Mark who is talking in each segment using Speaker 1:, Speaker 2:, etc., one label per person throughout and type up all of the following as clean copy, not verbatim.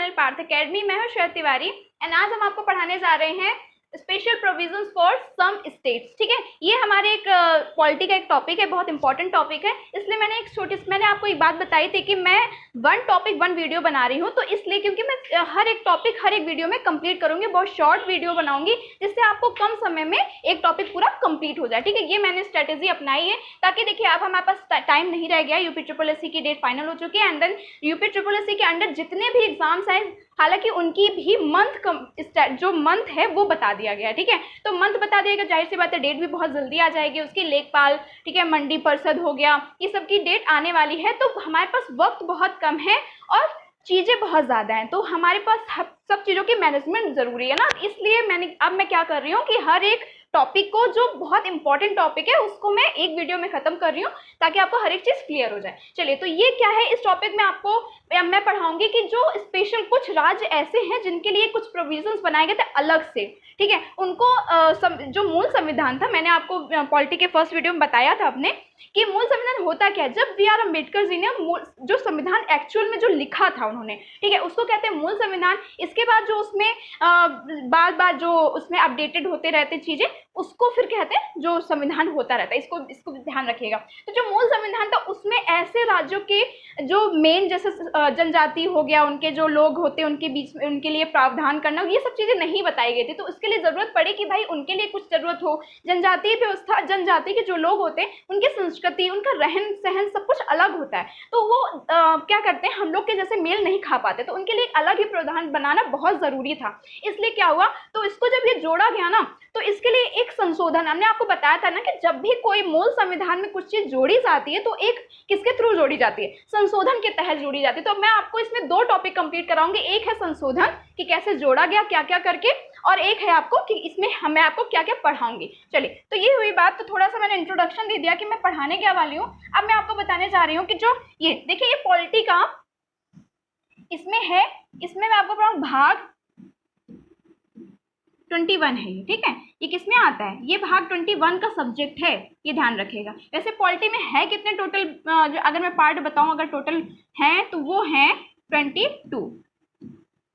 Speaker 1: Channel Partha academy. मैं हूं Shweta Tiwari and आज हम आपको पढ़ाने जा रहे हैं special provisions for some states. ठीक है, ये हमारे एक पॉलिटी का एक टॉपिक है, बहुत इंपॉर्टेंट टॉपिक है। इसलिए मैंने आपको एक बात बताई थी कि मैं वन टॉपिक वन वीडियो बना रही हूँ, तो इसलिए क्योंकि मैं हर एक टॉपिक हर एक वीडियो में कंप्लीट करूंगी, बहुत शॉर्ट वीडियो बनाऊंगी जिससे आपको कम समय में एक टॉपिक पूरा कंप्लीट हो जाए। ठीक है, ये मैंने स्ट्रेटेजी अपनाई है ताकि देखिए अब हमारे पास टाइम नहीं रह गया। यूपी ट्रिपल एससी की डेट फाइनल हो चुकी है and then UP triple SC के अंडर जितने भी एग्जाम्स आए, हालांकि उनकी भी जो मंथ है वो बता दिया गया है। ठीक है, तो मंथ बता दिया गया, जाहिर सी बात है डेट भी बहुत जल्दी आ जाएगी उसकी। लेखपाल, ठीक है, मंडी परिषद हो गया, ये सब की डेट आने वाली है, तो हमारे पास वक्त बहुत कम है और चीज़ें बहुत ज़्यादा हैं, तो हमारे पास सब चीज़ों की मैनेजमेंट ज़रूरी है ना। इसलिए मैं क्या कर रही हूँ कि हर एक टॉपिक को, जो बहुत इंपॉर्टेंट टॉपिक है, उसको मैं एक वीडियो में खत्म कर रही हूँ ताकि आपको हर एक चीज़ क्लियर हो जाए। चलिए, तो ये क्या है, इस टॉपिक में आपको मैं पढ़ाऊंगी कि जो स्पेशल कुछ राज्य ऐसे हैं जिनके लिए कुछ प्रोविजंस बनाए गए थे अलग से। ठीक है, उनको जो मूल संविधान था, मैंने आपको पॉलिटी के फर्स्ट वीडियो में बताया था अपने कि मूल संविधान होता क्या है। जब बी आर अम्बेडकर जी ने जो संविधान एक्चुअल में जो लिखा था उन्होंने, ठीक है, उसको कहते हैं मूल संविधान। इसके बाद जो उसमें बार बार जो उसमें अपडेटेड होते रहते चीजें, उसको फिर कहते हैं जो संविधान होता रहता है। इसको ध्यान रखिएगा। तो जो मूल संविधान था उसमें ऐसे राज्यों के जो मेन, जैसे जनजाति हो गया, उनके जो लोग होते हैं उनके बीच में उनके लिए प्रावधान करना, ये सब चीजें नहीं बताई गई थी। तो उसके लिए जरूरत पड़ी कि भाई उनके लिए कुछ जरूरत हो। जनजातीय व्यवस्था, जनजाति के जो लोग होते हैं उनकी संस्कृति, उनका रहन सहन सब कुछ अलग होता है, तो वो क्या करते हैं, हम लोग के जैसे मेल नहीं खा पाते, तो उनके लिए अलग ही प्रावधान बनाना बहुत जरूरी था। इसलिए क्या हुआ, तो इसको जब ये जोड़ा गया ना, तो इसके लिए एक संशोधन, हमने आपको बताया था ना कि जब भी कोई मूल संविधान में कुछ चीज जोड़ी जाती है तो एक किसके थ्रू जोड़ी जाती है, संशोधन के तहत जोड़ी जाती है। तो मैं आपको इसमें दो टॉपिक कंप्लीट कराऊंगी। एक है संशोधन कि कैसे जोड़ा गया, क्या क्या करके, और एक है आपको कि इसमें मैं आपको क्या क्या पढ़ाऊंगी। चलिए, तो ये हुई बात। तो थोड़ा सा मैंने इंट्रोडक्शन दे दिया कि मैं पढ़ाने क्या वाली हूँ। अब मैं आपको बताने जा रही हूँ कि जो ये देखिए, ये पॉलिटी का इसमें है, इसमें मैं आपको पढ़ाऊँ भाग 21 है ये। ठीक है, ये किसमें आता है, ये भाग 21 का सब्जेक्ट है, ये ध्यान रखिएगा। वैसे पॉलिटी में है कितने टोटल, अगर मैं पार्ट बताऊं, अगर टोटल है तो वो है 22।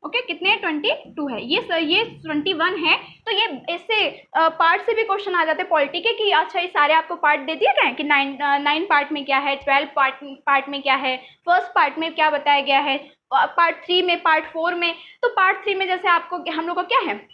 Speaker 1: ओके, कितने 22 है ये सर, ये 21 है। तो ये इससे पार्ट से भी क्वेश्चन आ जाते हैं पॉलिटी के कि अच्छा, ये सारे आपको पार्ट दे दिए गए कि 9 पार्ट में क्या है, 12 पार्ट में क्या है, फर्स्ट पार्ट में क्या बताया गया है, पार्ट 3 में, पार्ट 4 में। तो पार्ट 3 में जैसे आपको हम लोग का क्या है,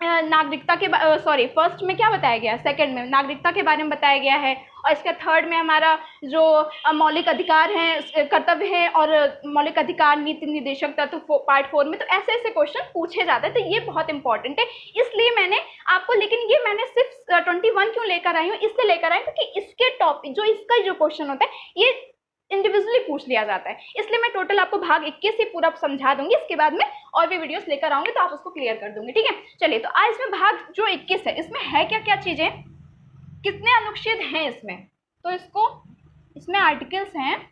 Speaker 1: नागरिकता के सॉरी, फर्स्ट में क्या बताया गया, सेकंड में नागरिकता के बारे में बताया गया है, और इसका थर्ड में हमारा जो मौलिक अधिकार हैं, कर्तव्य हैं, और मौलिक अधिकार नीति निर्देशक तत्व पार्ट 4 में। तो ऐसे ऐसे क्वेश्चन पूछे जाते हैं, तो ये बहुत इंपॉर्टेंट है। इसलिए मैंने आपको, लेकिन ये मैंने सिर्फ 21 क्यों लेकर आई हूँ, इसलिए लेकर आई क्योंकि इसके टॉपिक, जो इसका जो क्वेश्चन होता है, ये इंडिविजुअली पूछ लिया जाता है। इसलिए मैं टोटल आपको भाग 21 ही पूरा समझा दूंगी, इसके बाद में और भी वीडियोस लेकर आऊंगी तो आप उसको क्लियर कर दूंगी। ठीक है, चलिए, तो आज इसमें भाग जो 21 है, इसमें है क्या क्या चीजें, कितने अनुच्छेद हैं इसमें, तो इसमें आर्टिकल्स हैं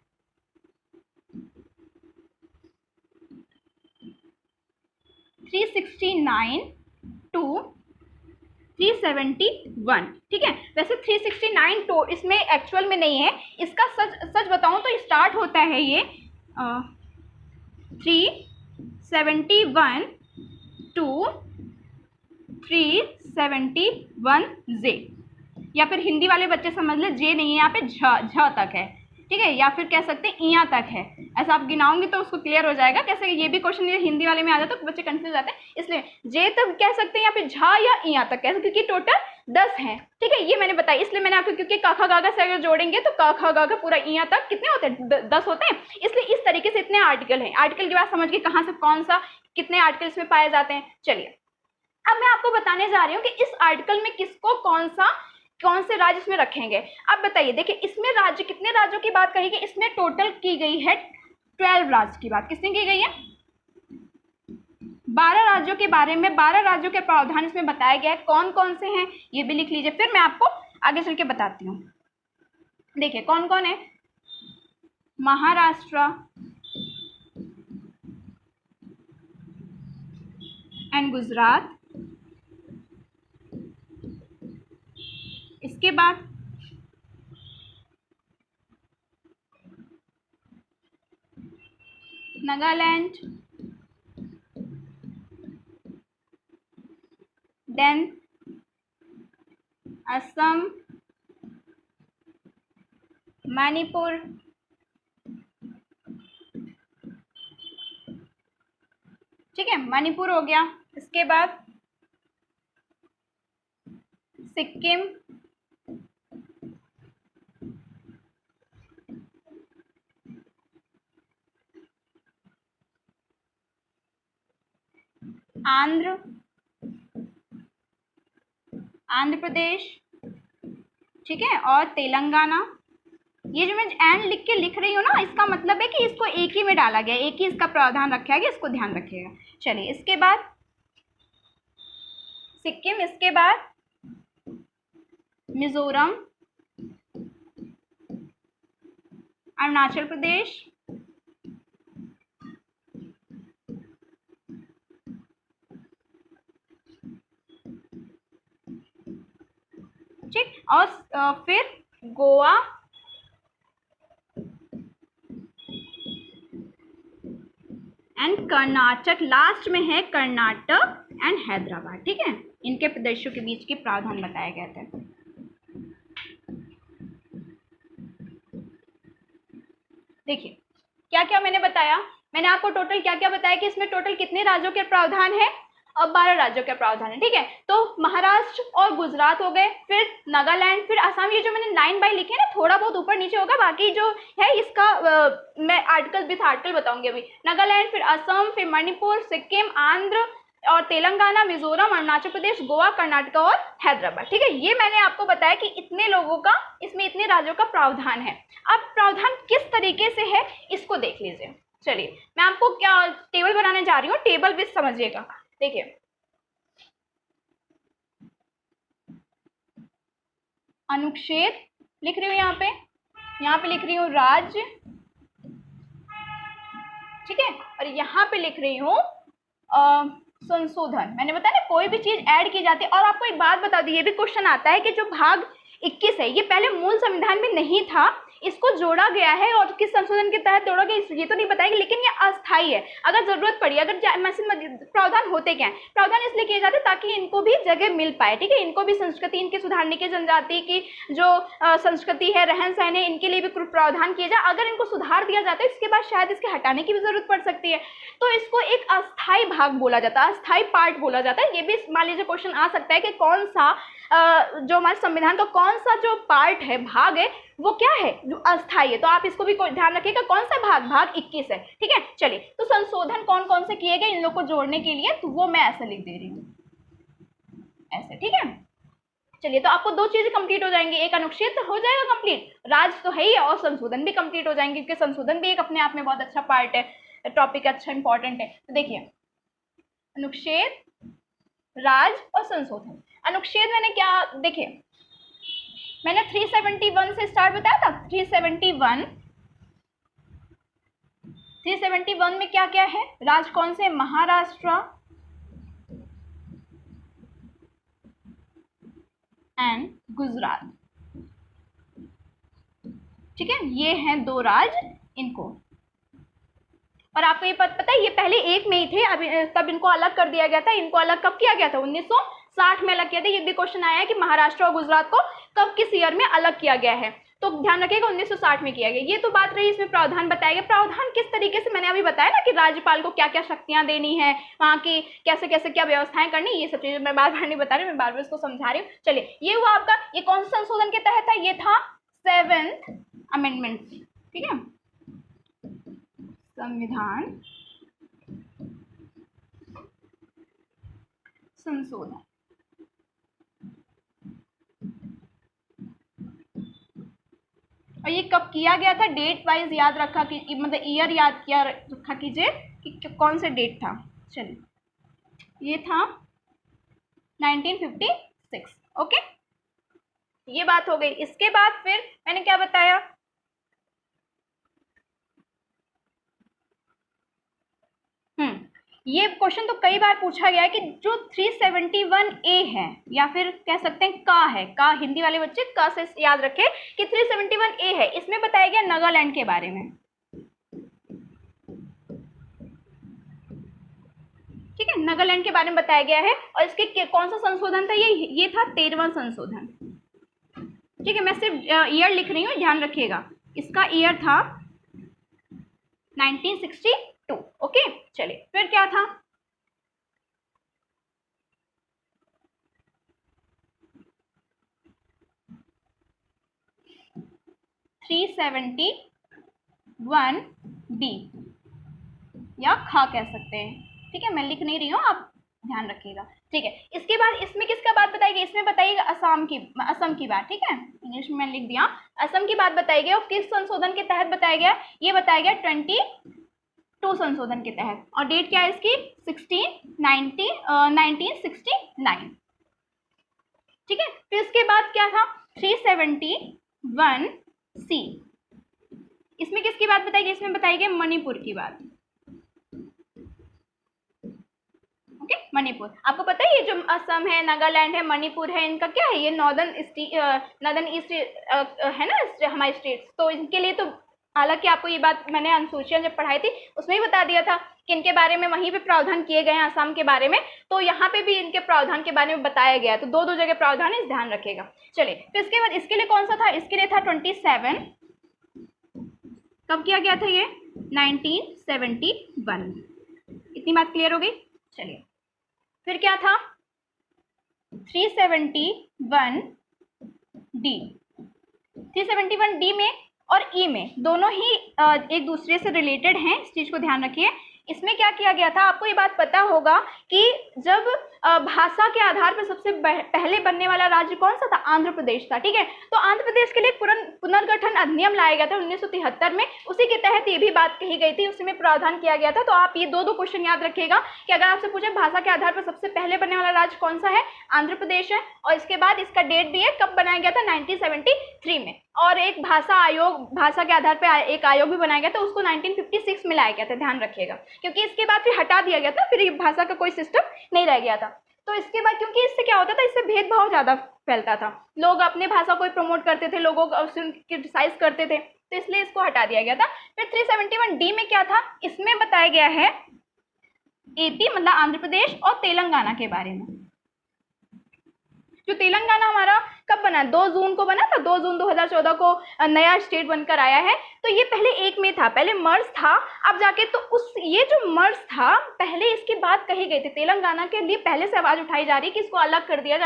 Speaker 1: 369 टू 371। ठीक है, वैसे 369 तो इसमें एक्चुअल में नहीं है, इसका सच बताऊं तो स्टार्ट होता है ये 371 टू 371 जे, या फिर हिंदी वाले बच्चे समझ ले, जे नहीं है यहाँ पे, झ तक है। ठीक है, या फिर कह सकते हैं इया तक है। ऐसा आप गिनाऊंगी तो उसको क्लियर हो जाएगा। कैसे ये भी क्वेश्चन ये हिंदी वाले में आ जाता है तो बच्चे कंफ्यूज जाते हैं, इसलिए जे तक कह सकते हैं, या फिर झा या इया तक कह सकते हैं, क्योंकि टोटल 10 हैं। ठीक है, ये मैंने बताया, इसलिए मैंने आपको, क्योंकि काखा गागा से अगर जोड़ेंगे तो काखा गागा पूरा इया तक कितने होते हैं, 10 होते हैं। इसलिए इस तरीके से इतने आर्टिकल हैं। आर्टिकल की बात समझ के कहाँ से कौन सा कितने आर्टिकल इसमें पाए जाते हैं। चलिए, अब मैं आपको बताने जा रही हूँ कि इस आर्टिकल में किसको कौन से राज्य इसमें रखेंगे। अब बताइए, देखिए इसमें राज्य, कितने राज्यों की बात कही गई, इसमें टोटल की गई है 12 राज्य की बात किसने की गई है, 12 राज्यों के बारे में, 12 राज्यों के प्रावधान इसमें बताया गया है। कौन कौन से हैं ये भी लिख लीजिए, फिर मैं आपको आगे चल के बताती हूँ। देखिए कौन कौन है, महाराष्ट्र एंड गुजरात, इसके बाद नागालैंड, देन असम, मणिपुर, ठीक है, मणिपुर हो गया। इसके बाद सिक्किम, आंध्र प्रदेश, ठीक है, और तेलंगाना। ये जो मैं एंड लिख के लिख रही हूँ ना, इसका मतलब है कि इसको एक ही में डाला गया, एक ही इसका प्रावधान रखा गया, इसको ध्यान रखिएगा। चलिए, इसके बाद सिक्किम, इसके बाद मिजोरम, अरुणाचल प्रदेश, ठीक, और फिर गोवा एंड कर्नाटक, लास्ट में है कर्नाटक एंड हैदराबाद, ठीक है। इनके प्रदेशों के बीच के प्रावधान बताया गया था। देखिए क्या क्या मैंने बताया, मैंने आपको टोटल क्या क्या बताया कि इसमें टोटल कितने राज्यों के प्रावधान है, और 12 राज्यों के प्रावधान है, ठीक है। तो महाराष्ट्र और गुजरात हो गए, फिर नागालैंड, फिर असम। ये जो मैंने लाइन बाय लिखे ना, थोड़ा बहुत ऊपर नीचे होगा, बाकी जो है इसका मैं आर्टिकल विथ आर्टिकल बताऊंगी अभी। नागालैंड, फिर असम, फिर मणिपुर, सिक्किम, आंध्र और तेलंगाना, मिजोरम, अरुणाचल प्रदेश, गोवा, कर्नाटक और हैदराबाद, ठीक है। ये मैंने आपको बताया कि इतने लोगों का, इसमें इतने राज्यों का प्रावधान है। अब प्रावधान किस तरीके से है इसको देख लीजिए। चलिए, मैं आपको क्या टेबल बनाने जा रही हूँ, टेबल भी समझिएगा। देखिए, अनुच्छेद लिख रही हूँ यहाँ पे लिख रही हूँ राज्य, ठीक है, और यहाँ पे लिख रही हूँ संशोधन। मैंने बताया ना, कोई भी चीज ऐड की जाती है। और आपको एक बात बता दी, ये भी क्वेश्चन आता है कि जो भाग 21 है, ये पहले मूल संविधान में नहीं था, इसको जोड़ा गया है, और किस संशोधन के तहत जोड़ा गया ये तो नहीं बताएगी, लेकिन ये अस्थायी है। अगर जरूरत पड़ी, अगर प्रावधान होते क्या है, प्रावधान इसलिए किए जाते ताकि इनको भी जगह मिल पाए, ठीक है, इनको भी संस्कृति, इनके सुधारने की, जनजाति की जो संस्कृति है, रहन सहन है, इनके लिए भी प्रावधान किए जाए। अगर इनको सुधार दिया जाता है, इसके बाद शायद इसके हटाने की भी जरूरत पड़ सकती है, तो इसको एक अस्थायी भाग बोला जाता है, अस्थायी पार्ट बोला जाता है। ये भी मान लीजिए क्वेश्चन आ सकता है कि कौन सा जो हमारे संविधान का कौन सा जो पार्ट है, भाग है, वो क्या है, जो अस्थायी है। तो आप इसको भी ध्यान रखिएगा, कौन सा भाग, भाग 21 है, ठीक है। चलिए, तो संशोधन कौन कौन से किए गए इन लोग को जोड़ने के लिए, तो वो मैं ऐसे लिख दे रही हूँ, ऐसे, ठीक है। चलिए, तो आपको दो चीजें कंप्लीट हो जाएंगी, एक अनुच्छेद तो हो जाएगा कंप्लीट, राज्य तो है ही, और संशोधन भी कंप्लीट हो जाएंगे, क्योंकि संशोधन भी एक अपने आप में बहुत अच्छा पार्ट है, टॉपिक अच्छा इंपॉर्टेंट है। तो देखिए, अनुच्छेद, राज्य और संशोधन। अनुच्छेद मैंने क्या, देखिए मैंने 371 से स्टार्ट बताया था, 371 में क्या क्या है, राज्य कौन से, महाराष्ट्र एंड गुजरात, ठीक है, ये हैं दो राज्य इनको। और आपको ये पता है, ये पहले एक में ही थे, अभी तब इनको अलग कर दिया गया था। इनको अलग कब किया गया था, 1960 में अलग किया था। ये भी क्वेश्चन आया है कि महाराष्ट्र और गुजरात को कब, किस ईयर में अलग किया गया है, तो ध्यान रखिएगा 1960 में किया गया। ये तो बात रही, इसमें प्रावधान बताया गया। प्रावधान किस तरीके से, मैंने अभी बताया ना कि राज्यपाल को क्या क्या शक्तियां देनी है, वहां की कैसे कैसे क्या व्यवस्थाएं करनी, ये सब चीजें मैं बार बार नहीं बता रही, मैं बार बार इसको समझा रही हूँ। चलिए, ये हुआ आपका, ये कौन सा संशोधन के तहत था, ये था 7th अमेंडमेंट, ठीक है, संविधान संशोधन। और ये कब किया गया था, डेट वाइज याद रखा कि मतलब ईयर याद किया रखा कीजिए कि कौन सा डेट था। चलिए, ये था 1956, ओके, ये बात हो गई। इसके बाद फिर मैंने क्या बताया, ये क्वेश्चन तो कई बार पूछा गया है कि जो 371A है, या फिर कह सकते हैं का है, का हिंदी वाले बच्चे का से याद रखें कि 371A है, इसमें बताया गया नागालैंड के बारे में, ठीक है, नागालैंड के बारे में बताया गया है। और इसके कौन सा संशोधन था, ये था 13वां संशोधन। ठीक है, मैं सिर्फ ईयर लिख रही हूँ, ध्यान रखिएगा। इसका ईयर था 1962। ओके, चलिए फिर क्या था, बी या खा कह सकते हैं। ठीक है, मैं लिख नहीं रही हूँ, आप ध्यान रखिएगा। ठीक है, इसके बाद इसमें किसका बात बताई गई, इसमें बताइएगा असम की बात। ठीक है, इंग्लिश में मैंने लिख दिया, असम की बात बताई गई। और किस संशोधन के तहत बताया गया, ये बताया गया 22 संशोधन के तहत। और डेट क्या है इसकी, 1969। ठीक है, फिर इसके बाद क्या था 371C। इसमें किसकी बात बताई गई, इसमें बताई गई मणिपुर की बात। ओके, मणिपुर, आपको पता है ये जो असम है, नागालैंड है, मणिपुर है, इनका क्या है, ये नॉर्दर्न ईस्ट है ना हमारे स्टेट्स। तो इनके लिए तो हालांकि आपको ये बात मैंने अनुसूचियां जब पढ़ाई थी उसमें ही बता दिया था कि इनके बारे में वहीं पे प्रावधान किए गए हैं असम के बारे में। तो यहाँ पे भी इनके प्रावधान के बारे में बताया गया है। तो दो जगह प्रावधान है, ध्यान रखिएगा। चलिए, फिर इसके बाद इसके लिए कौन सा था, इसके लिए था 27। कब किया गया था ये, 1971। इतनी बात क्लियर हो गई। चलिए, फिर क्या था 371D। 371D में और ई में दोनों ही एक दूसरे से रिलेटेड हैं, इस चीज को ध्यान रखिए। इसमें क्या किया गया था, आपको ये बात पता होगा कि जब भाषा के आधार पर सबसे पहले बनने वाला राज्य कौन सा था, आंध्र प्रदेश था। ठीक है, तो आंध्र प्रदेश के लिए पुनर्गठन अधिनियम लाया गया था 1973 में। उसी के तहत ये भी बात कही गई थी, उसमें प्रावधान किया गया था। तो आप ये दो क्वेश्चन याद रखिएगा कि अगर आपसे पूछे भाषा के आधार पर सबसे पहले बनने वाला राज्य कौन सा है, आंध्र प्रदेश है। और इसके बाद इसका डेट भी है, कब बनाया गया था, 1973 में। और एक भाषा के आधार पर एक आयोग भी बनाया गया था, उसको 1956 में लाया गया था, ध्यान रखिएगा। क्योंकि इसके बाद फिर हटा दिया गया था, फिर भाषा का कोई सिस्टम नहीं रह गया था। तो इसके बाद क्योंकि इससे क्या होता था, इससे भेदभाव ज्यादा फैलता था, लोग अपने भाषा को प्रमोट करते थे, लोगों को क्रिटिसाइज करते थे, तो इसलिए इसको हटा दिया गया था। फिर 371D में क्या था, इसमें बताया गया है एपी मतलब आंध्र प्रदेश और तेलंगाना के बारे में। जो तेलंगाना हमारा कब बना, 2 जून को बना था, 2 जून 2014 को नया स्टेट बनकर आया है। तो ये पहले एक में था, पहले मर्ज था, अब जाके तो ये जो मर्ज था पहले इसकी बात कही गई थी, तेलंगाना के लिए पहले से आवाज उठाई जा रही है कि इसको अलग कर दिया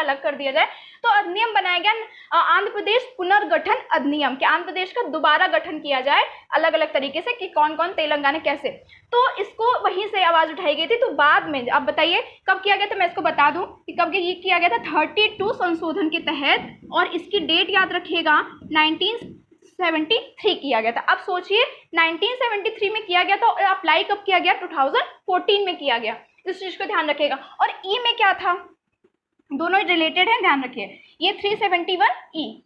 Speaker 1: जाए, तो अधिनियम बनाया गया आंध्र प्रदेश पुनर्गठन अधिनियम, कि आंध्र प्रदेश का दोबारा गठन किया जाए अलग अलग तरीके से, कि कौन कौन तेलंगाना कैसे। तो इसको वहीं से आवाज उठाई गई थी। तो बाद में अब बताइए कब किया गया था, मैं इसको बता दूं कि कब ये किया गया था, 32 संशोधन के तहत। और इसकी डेट याद रखिएगा, 1973 किया गया था। अब सोचिए 1973 में किया गया था और अप्लाई कब किया गया, 2014 में किया गया। इस चीज को ध्यान रखिएगा। और ई में क्या था, दोनों रिलेटेड है, ध्यान रखिए। ये 371E,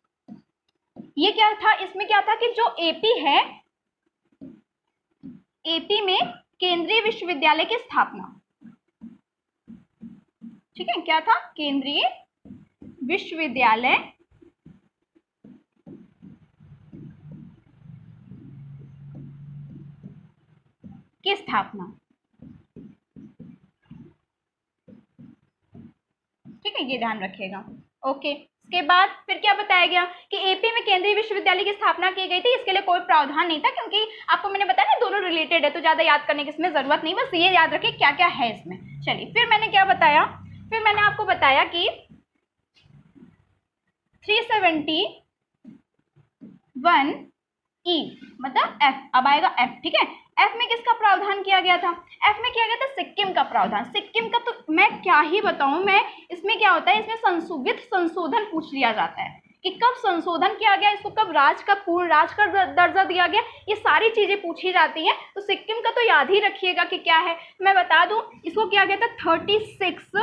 Speaker 1: ये क्या था, इसमें क्या था कि जो एपी है, एपी में केंद्रीय विश्वविद्यालय की स्थापना। ठीक है, क्या था, केंद्रीय विश्वविद्यालय की स्थापना। ठीक है, ये ध्यान रखिएगा। ओके, इसके बाद फिर क्या बताया गया कि एपी में केंद्रीय विश्वविद्यालय की स्थापना की गई थी। इसके लिए कोई प्रावधान नहीं था, क्योंकि आपको मैंने बताया ना दोनों रिलेटेड है, तो ज्यादा याद करने की इसमें जरूरत नहीं, बस ये याद रखिए क्या क्या है इसमें। चलिए, फिर मैंने क्या बताया, फिर मैंने आपको बताया कि 371E मतलब एफ, अब आएगा एफ। ठीक है, एफ में किसका प्रावधान किया गया था, एफ में किया गया था सिक्किम का प्रावधान। सिक्किम का तो मैं क्या ही बताऊं, मैं इसमें क्या होता है, इसमें संशोधन पूछ लिया जाता है कि कब संशोधन किया गया, इसको कब पूर्ण राज्य का दर्जा दिया गया, ये सारी चीजें पूछी जाती हैं। तो सिक्किम का तो याद ही रखिएगा कि क्या है। मैं बता दूं, इसको किया गया था 36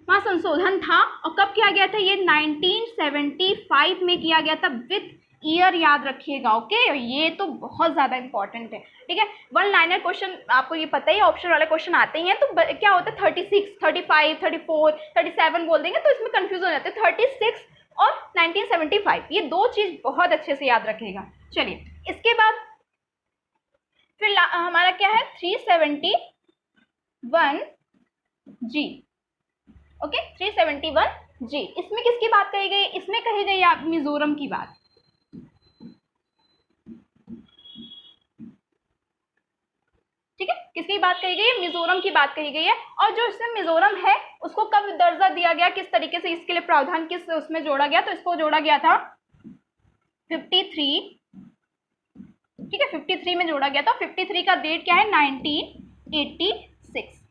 Speaker 1: वहां संशोधन था। और कब किया गया था, ये 1975 में किया गया था, विथ ईयर याद रखिएगा। ओके, ये तो बहुत ज्यादा इंपॉर्टेंट है। ठीक है, 1 लाइनर क्वेश्चन आपको ये पता ही, ऑप्शन वाले क्वेश्चन आते ही हैं। तो क्या होता है, 36, 35, 34, 37 बोल देंगे तो इसमें कंफ्यूज हो जाते हैं। 36 और 1975, ये दो चीज बहुत अच्छे से याद रखिएगा। चलिए, इसके बाद फिर हमारा क्या है, 371 371G। Okay, 371G। इसमें किसकी बात कही गई? इसमें कही गई है मिजोरम की बात। ठीक है, किसकी बात कही गई है? मिजोरम की बात कही गई है। और जो इसमें मिजोरम है उसको कब दर्जा दिया गया, किस तरीके से इसके लिए प्रावधान किस उसमें जोड़ा गया? तो इसको जोड़ा गया था 53, ठीक है, 53 में जोड़ा गया था। 53 का डेट क्या है? 1986।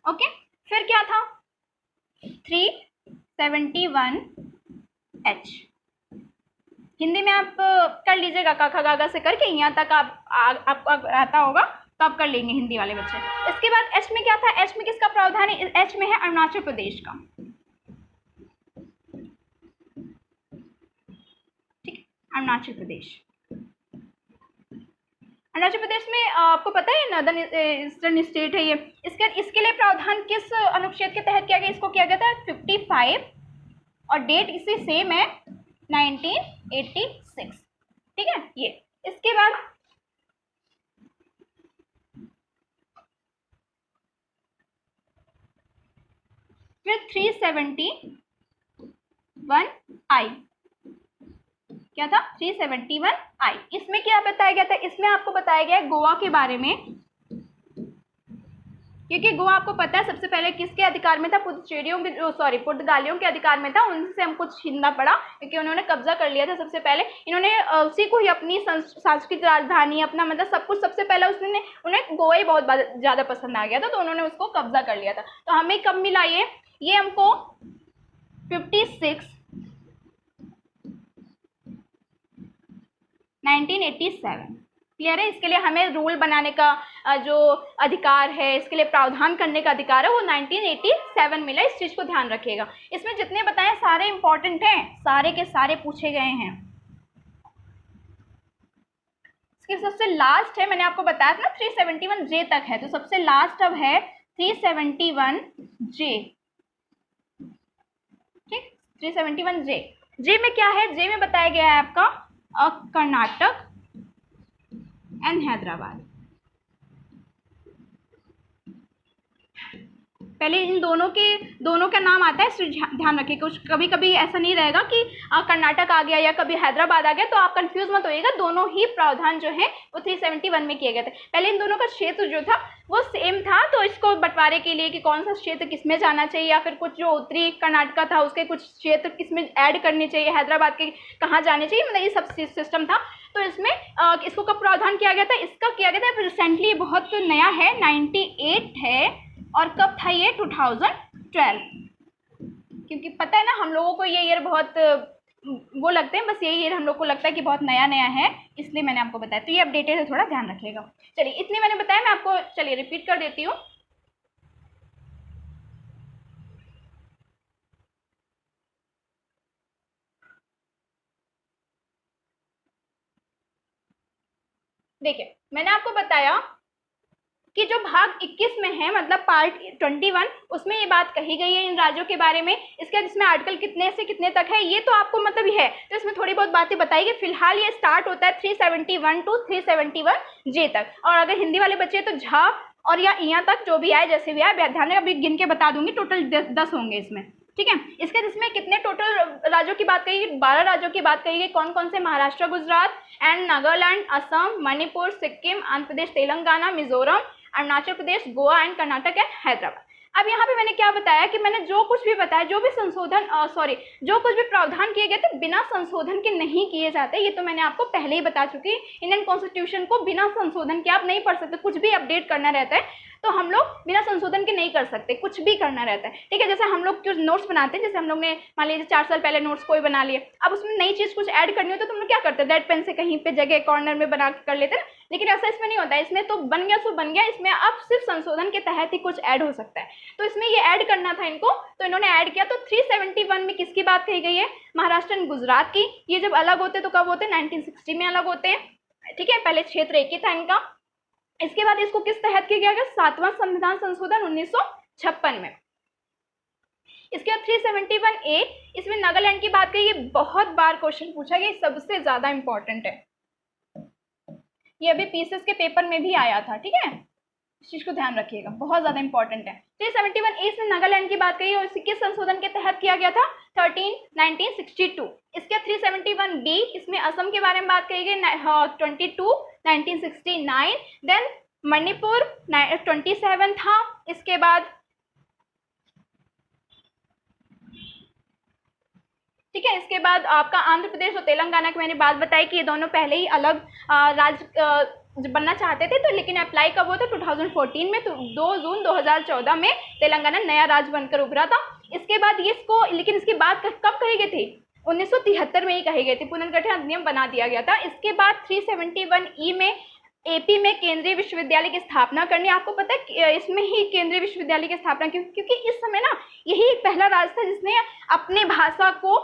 Speaker 1: ओके, फिर क्या था? 371H। हिंदी में आप कर लीजिएगा, काका गागा से करके यहाँ तक आपको आता होगा तो आप कर लेंगे हिंदी वाले बच्चे। इसके बाद एच में क्या था? एच में किसका प्रावधान है? एच में है अरुणाचल प्रदेश का। ठीक है, अरुणाचल प्रदेश। अरुणाचल प्रदेश में आपको पता है नॉर्दर्न ईस्टर्न स्टेट है ये। इसके लिए प्रावधान किस अनुच्छेद के तहत किया गया? इसको किया गया था 55 और डेट इसी सेम है 1986। ठीक है, ये। इसके बाद फिर 371I। क्या था? 371I। इसमें क्या बताया गया था? इसमें आपको बताया गया है गोवा के बारे में, क्योंकि गोवा आपको पता है सबसे पहले किसके अधिकार में था? पुर्तगालियों के अधिकार में था। उनसे हमको छीनना पड़ा क्योंकि उन्होंने कब्जा कर लिया था सबसे पहले। इन्होंने उसी को ही अपनी सांस्कृतिक राजधानी, अपना मतलब सब कुछ, सबसे पहले उसने उन्हें गोवा ही बहुत ज़्यादा पसंद आ गया था, तो उन्होंने उसको कब्जा कर लिया था। तो हमें कब मिला ये हमको 1987। क्लियर है? इसके लिए हमें रूल बनाने का जो अधिकार है, इसके लिए प्रावधान करने का अधिकार है, वो 1987 मिला। इस चीज को ध्यान रखिएगा। इसमें जितने बताए सारे इंपॉर्टेंट हैं, सारे के सारे पूछे गए हैं। इसके सबसे लास्ट है, मैंने आपको बताया था ना 371J तक है, तो सबसे लास्ट अब है 371J। ठीक, 371J। जे में क्या है? जे में बताया गया है आपका कर्नाटक एंड हैदराबाद। पहले इन दोनों का नाम आता है, ध्यान रखिए। कुछ कभी कभी ऐसा नहीं रहेगा कि कर्नाटक आ गया या कभी हैदराबाद आ गया, तो आप कंफ्यूज मत होइएगा। दोनों ही प्रावधान जो है वो 371 में किए गए थे। पहले इन दोनों का क्षेत्र जो था वो सेम था, तो इसको बंटवारे के लिए कि कौन सा क्षेत्र किसमें जाना चाहिए, या फिर कुछ जो उत्तरी कर्नाटक था उसके कुछ क्षेत्र किसमें ऐड करने चाहिए, हैदराबाद के कहाँ जाने चाहिए, मतलब ये सब सिस्टम था। तो इसमें इसको कब प्रावधान किया गया था? इसका किया गया था रिसेंटली, बहुत नया है, 98 है। और कब था ये? 2012। क्योंकि पता है ना हम लोगों को ये ईयर बहुत वो लगते हैं, बस ये ईयर हम लोग को लगता है कि बहुत नया नया है, इसलिए मैंने आपको बताया। तो ये अपडेटेड है, थोड़ा ध्यान रखिएगा। चलिए, इतने मैंने बताया, मैं आपको चलिए रिपीट कर देती हूँ। देखिए, मैंने आपको बताया कि जो भाग 21 में है, मतलब पार्ट 21, उसमें ये बात कही गई है इन राज्यों के बारे में। इसके बाद इसमें आर्टिकल कितने से कितने तक है ये तो आपको मतलब ही है, तो इसमें थोड़ी बहुत बातें बताई गई। फिलहाल ये स्टार्ट होता है 371 टू 371J तक। और अगर हिंदी वाले बच्चे तो झा और या यहाँ तक जो भी आए, जैसे भी आए, ध्यान अभी गिन के बता दूंगी, टोटल 10 होंगे इसमें। ठीक है, इसके इसमें कितने टोटल राज्यों की बात कही गई? 12 राज्यों की बात कही गई। कौन कौन से? Maharashtra, Gujarat and Nagaland, Assam, Manipur, Sikkim, Andhra Pradesh, Telangana, Mizoram, Arunachal Pradesh, Goa and Karnataka and Hyderabad. अब यहाँ पे मैंने क्या बताया कि मैंने जो कुछ भी बताया, जो भी संशोधन जो कुछ भी प्रावधान किए गए थे बिना संशोधन के नहीं किए जाते। ये तो मैंने आपको पहले ही बता चुकी। इंडियन कॉन्स्टिट्यूशन को बिना संशोधन के आप नहीं पढ़ सकते। कुछ भी अपडेट करना रहता है तो हम लोग बिना संशोधन के नहीं कर सकते, कुछ भी करना रहता है। ठीक है, जैसे हम लोग जो नोट्स बनाते हैं, जैसे हम लोग ने मान लीजिए 4 साल पहले नोट्स कोई बना लिए, अब उसमें नई चीज़ कुछ ऐड करनी हो तो तुम लोग क्या करते हैं? रेड पेन से कहीं पे जगह कॉर्नर में बना कर लेते हैं। लेकिन ऐसा इसमें नहीं होता है। इसमें तो बन गया सो बन गया, इसमें अब सिर्फ संशोधन के तहत ही कुछ ऐड हो सकता है। तो इसमें ये ऐड करना था इनको, तो इन्होंने ऐड किया। तो 371 में किसकी बात कही गई है? महाराष्ट्र एंड गुजरात की। ये जब अलग होते तो कब होते? 1960 में अलग होते हैं। ठीक है, पहले क्षेत्र एक ही था इनका। इसके बाद इसको किस तहत किया गया? 7वां संविधान संशोधन 1956 में। इसके बाद 371A, इसमें नागालैंड की बात कही। ये बहुत बार क्वेश्चन पूछा गया, सबसे ज्यादा इंपॉर्टेंट है। ये अभी पीसीएस के पेपर में भी आया था। ठीक है, इस चीज़ को ध्यान रखिएगा, बहुत ज़्यादा इंपॉर्टेंट है। 371A इसमें नागालैंड की बात कही और इसे किस संशोधन के तहत किया गया था? 1962। इसके 371B इसमें असम के बारे में बात कही गई 22 1969। देन मणिपुर 27 था। इसके बाद ठीक है, इसके बाद आपका आंध्र प्रदेश और तेलंगाना की मैंने बात बताई कि ये दोनों पहले ही अलग राज्य बनना चाहते थे, तो लेकिन अप्लाई कब हुआ था? 2014 में। तो 2 जून 2014 में तेलंगाना नया राज्य बनकर उभरा था। इसके बाद ये इसको, लेकिन इसकी बात कब कही गई थी? 1973 में ही कही गई थी, पुनर्गठन अधिनियम बना दिया गया था। इसके बाद 371E में एपी में केंद्रीय विश्वविद्यालय की स्थापना करनी। आपको पता है इसमें ही केंद्रीय विश्वविद्यालय की स्थापना क्योंकि इस समय ना यही पहला राज्य था जिसने अपनी भाषा को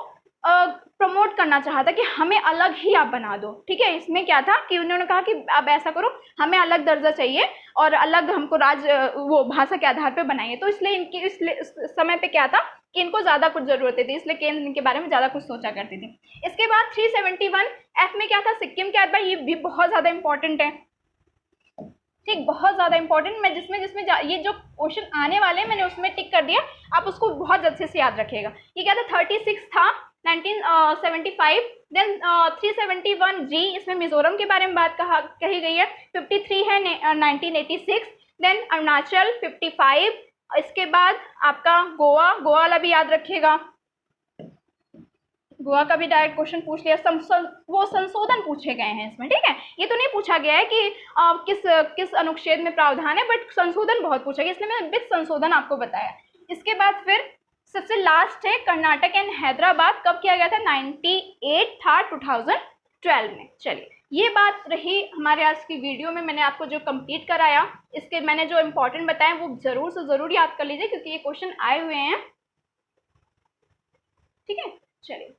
Speaker 1: प्रमोट करना चाहा था कि हमें अलग ही आप बना दो। ठीक है, इसमें क्या था कि उन्होंने कहा कि अब ऐसा करो, हमें अलग दर्जा चाहिए और अलग हमको राज्य वो भाषा के आधार पे बनाइए। तो इसलिए इनकी इस समय पे क्या था कि इनको ज़्यादा कुछ ज़रूरतें थी, इसलिए केंद्र इनके बारे में ज़्यादा कुछ सोचा करती थी। इसके बाद 371F में क्या था? सिक्किम के आधार। ये भी बहुत ज़्यादा इंपॉर्टेंट है, ठीक, बहुत ज़्यादा इंपॉर्टेंट। मैं जिसमें ये जो क्वेश्चन आने वाले हैं मैंने उसमें टिक कर दिया, आप उसको बहुत अच्छे से याद रखिएगा। ये क्या था? 36 था 1975। देन 371G इसमें मिजोरम के बारे में बात कही गई है। 53 है 1986। देन अरुणाचल 55। इसके बाद आपका गोवा वाला भी याद रखिएगा, गोवा का भी डायरेक्ट क्वेश्चन पूछ लिया। वो संशोधन पूछे गए हैं इसमें, ठीक है। ये तो नहीं पूछा गया है कि किस अनुच्छेद में प्रावधान है, बट संशोधन बहुत पूछा गया, इसलिए मैंने वित्त संशोधन आपको बताया। इसके बाद फिर सबसे लास्ट है कर्नाटक एंड हैदराबाद, कब किया गया था? 98 था 2012 में। चलिए, ये बात रही हमारे आज की वीडियो में। मैंने आपको जो कंप्लीट कराया, इसके मैंने जो इंपॉर्टेंट बताए वो जरूर से जरूर याद कर लीजिए क्योंकि ये क्वेश्चन आए हुए हैं, ठीक है। चलिए,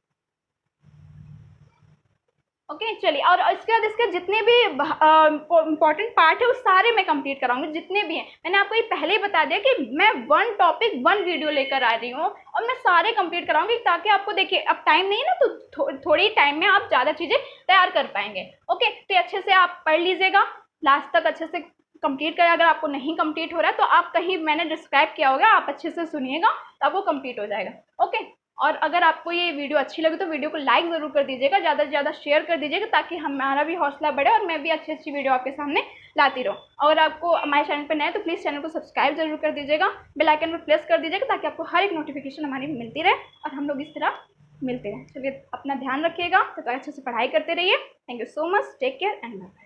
Speaker 1: ओके, चलिए। और इसके बाद इसके जितने भी इंपॉर्टेंट पार्ट है वो सारे मैं कंप्लीट कराऊंगी, जितने भी हैं। मैंने आपको ये पहले ही बता दिया कि मैं 1 टॉपिक 1 वीडियो लेकर आ रही हूँ और मैं सारे कंप्लीट कराऊंगी ताकि आपको, देखिए अब टाइम नहीं है ना, तो थोड़ी टाइम में आप ज़्यादा चीज़ें तैयार कर पाएंगे। ओके, तो अच्छे से आप पढ़ लीजिएगा, लास्ट तक अच्छे से कंप्लीट करें। अगर आपको नहीं कंप्लीट हो रहा है तो आप कहीं मैंने डिस्क्राइब किया होगा, आप अच्छे से सुनिएगा तो आपको कंप्लीट हो जाएगा। ओके, और अगर आपको ये वीडियो अच्छी लगे तो वीडियो को लाइक ज़रूर कर दीजिएगा, ज़्यादा से ज़्यादा शेयर कर दीजिएगा ताकि हमारा भी हौसला बढ़े और मैं भी अच्छी अच्छी वीडियो आपके सामने लाती रहूँ। अगर आपको हमारे चैनल पर नए तो प्लीज़ चैनल को सब्सक्राइब जरूर कर दीजिएगा, बेल आइकन पर प्रेस कर दीजिएगा ताकि आपको हर एक नोटिफिकेशन हमारी मिलती रहे और हम लोग इस तरह मिलते रहें। चलिए, अपना ध्यान रखिएगा, तो अच्छे से पढ़ाई करते रहिए। Thank you so much, take care and bye.